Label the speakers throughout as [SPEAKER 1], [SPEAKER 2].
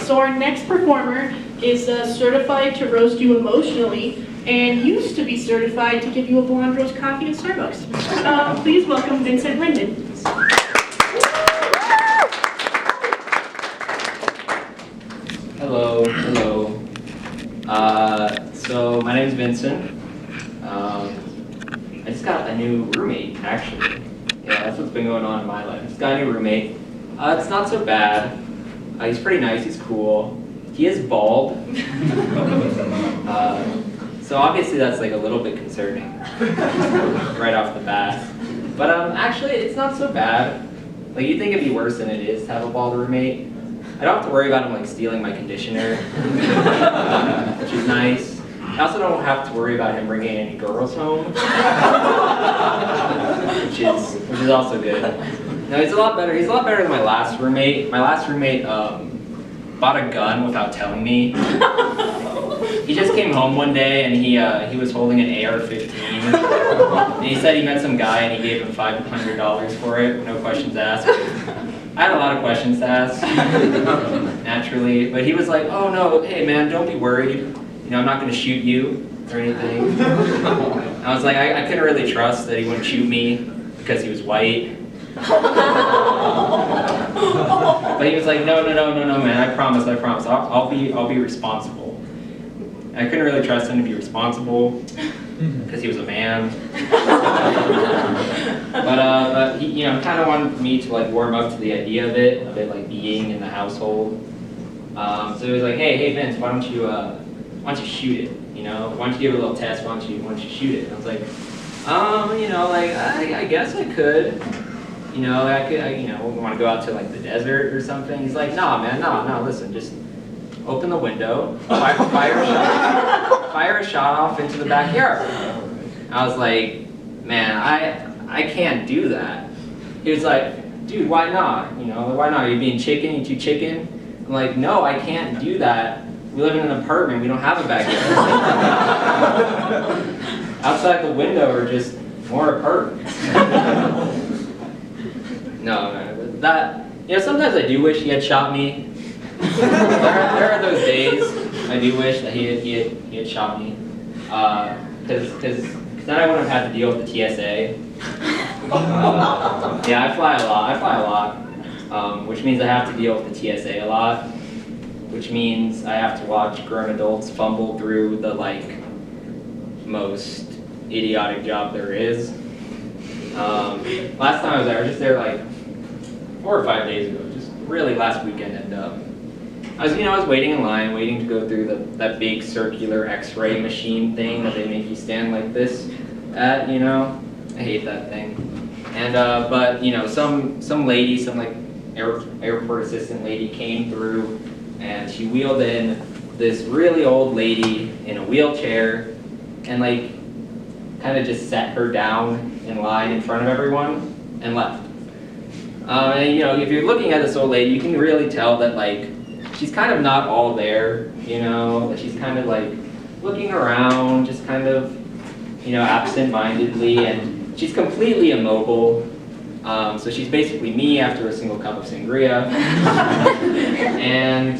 [SPEAKER 1] so our next performer is certified to roast you emotionally and used to be certified to give you a blonde roast coffee at Starbucks. Please welcome Vincent Rendon.
[SPEAKER 2] Hello, hello. So my name's Vincent. I just got a new roommate, actually. Yeah, that's what's been going on in my life. Just got a new roommate. It's not so bad. He's pretty nice, he's cool. He is bald. So obviously that's like a little bit concerning right off the bat. But actually it's not so bad. Like you'd think it'd be worse than it is to have a bald roommate. I don't have to worry about him like stealing my conditioner, which is nice. I also don't have to worry about him bringing any girls home, which is also good. No, he's a lot better. He's a lot better than my last roommate. My last roommate bought a gun without telling me. He just came home one day and he was holding an AR-15. And he said he met some guy and he gave him $500 for it, no questions asked. I had a lot of questions to ask, naturally, but he was like, "Oh no, hey man, don't be worried. You know, I'm not going to shoot you or anything." I was like, I couldn't really trust that he wouldn't shoot me because he was white. But he was like, no, man, I promise, I'll be responsible. I couldn't really trust him to be responsible because he was a man. But he, you know, kind of wanted me to like warm up to the idea of it like being in the household. So he was like, hey Vince, why don't you shoot it? You know, why don't you give it a little test? Why don't you shoot it? And I was like, you know, like I guess I could. You know, you know, want to go out to like the desert or something. He's like, nah, man, no, listen, just open the window, fire a shot off into the backyard. I was like, man, I can't do that. He was like, dude, why not? You know, why not? Are you being chicken? You too chicken? I'm like, no, I can't do that. We live in an apartment. We don't have a backyard. Outside the window are just more apartments. No, that, you know, sometimes I do wish he had shot me. There are those days I do wish that he had shot me, because then I wouldn't have had to deal with the TSA. Yeah, I fly a lot, which means I have to deal with the TSA a lot, which means I have to watch grown adults fumble through the like most idiotic job there is. Last time I was just there like 4 or 5 days ago, just really last weekend, and I was waiting in line, waiting to go through that big circular X-ray machine thing that they make you stand like this at, you know. I hate that thing. And but you know, some lady, some like airport assistant lady came through, and she wheeled in this really old lady in a wheelchair, and like kind of just sat her down in line in front of everyone and left. And you know, if you're looking at this old lady, you can really tell that like she's kind of not all there, you know, that she's kind of like looking around, just kind of, you know, absent-mindedly, and she's completely immobile. So she's basically me after a single cup of sangria. And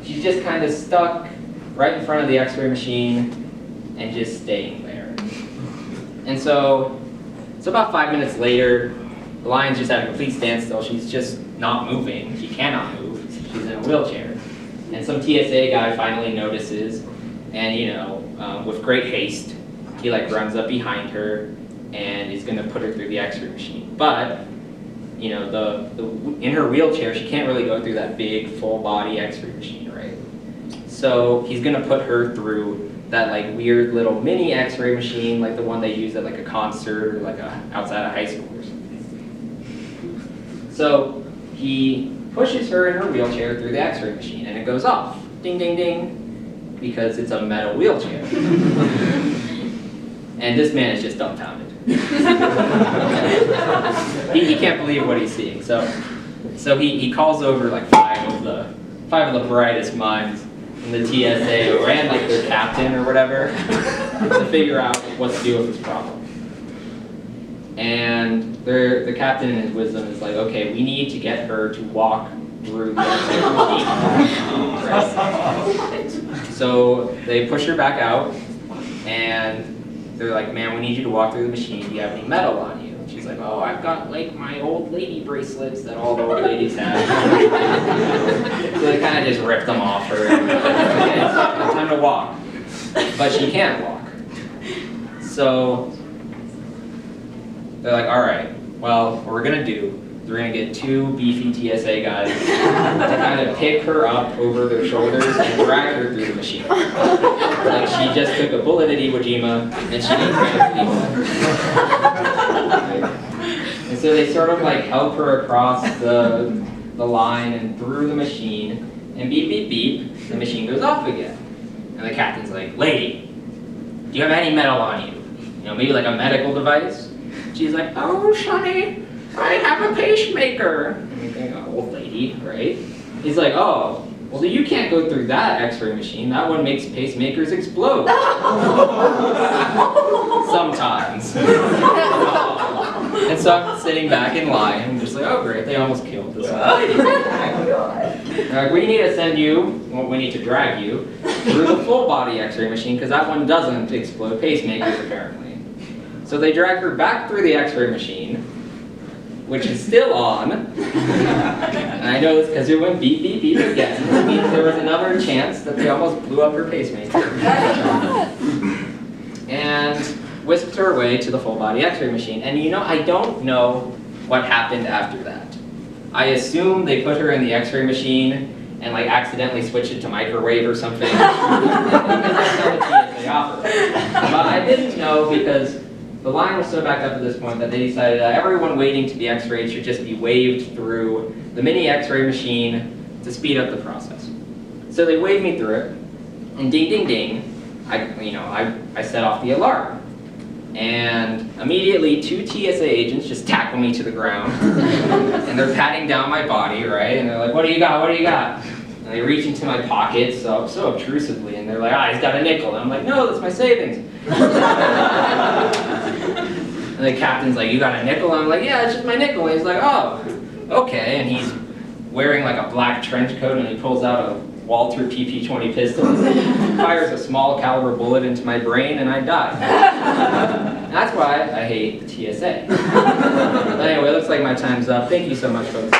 [SPEAKER 2] she's just kind of stuck right in front of the X-ray machine and just staying there. And so about 5 minutes later, the line's just at a complete standstill. She's just not moving. She cannot move. She's in a wheelchair. And some TSA guy finally notices, and you know, with great haste, he like runs up behind her and is going to put her through the X-ray machine. But you know, in her wheelchair, she can't really go through that big full body X-ray machine, right? So he's going to put her through that like weird little mini X-ray machine, like the one they use at like a concert or like outside of high school or something. So he pushes her in her wheelchair through the X-ray machine, and it goes off, ding, ding, ding, because it's a metal wheelchair. And this man is just dumbfounded. he can't believe what he's seeing. So he calls over like five of the brightest minds in the TSA, or and like their captain or whatever, to figure out what to do with this problem. And the captain in his wisdom is like, okay, we need to get her to walk through the X-ray machine. So they push her back out, and they're like, man, we need you to walk through the machine. Do you have any metal on you? And she's like, oh, I've got like my old lady bracelets that all the old ladies have. So they kind of just ripped them off her. Okay, it's time to walk. But she can't walk. So they're like, all right, well, what we're gonna do is we're gonna get 2 beefy TSA guys to kind of pick her up over their shoulders and drag her through the machine. Like she just took a bullet at Iwo Jima and she didn't And so they sort of like help her across the line and through the machine, and beep, beep, beep, the machine goes off again. And the captain's like, lady, do you have any metal on you? You know, maybe like a medical device? She's like, oh, Sonny, I have a pacemaker. And you think, oh, old lady, right? He's like, oh, well, you can't go through that x-ray machine. That one makes pacemakers explode. Sometimes. And so I'm sitting back in line, and I'm just like, oh great, they almost killed this lady. We need to send you, well, we need to drag you through the full body x-ray machine, because that one doesn't explode pacemakers apparently. So they drag her back through the x-ray machine, which is still on. And I know this because it went beep, beep, beep again. It means there was another chance that they almost blew up her pacemaker. And whisked her away to the full body x-ray machine. And you know, I don't know what happened after that. I assume they put her in the x-ray machine and like accidentally switched it to microwave or something. Because that's how the TSA operates. But I didn't know because the line was so backed up at this point that they decided that everyone waiting to be x-rayed should just be waved through the mini x-ray machine to speed up the process. So they waved me through it, and ding, ding, ding, I set off the alarm. And immediately 2 TSA agents just tackle me to the ground, and they're patting down my body, right? And they're like, what do you got, what do you got? And they reach into my pocket so obtrusively, and they're like, ah, he's got a nickel. And I'm like, no, that's my savings. And the captain's like, you got a nickel? And I'm like, yeah, it's just my nickel. And he's like, oh, okay. And he's wearing like a black trench coat, and he pulls out a Walter PP-20 pistol, fires a small caliber bullet into my brain, and I die. And that's why I hate the TSA. But anyway, it looks like my time's up. Thank you so much, folks.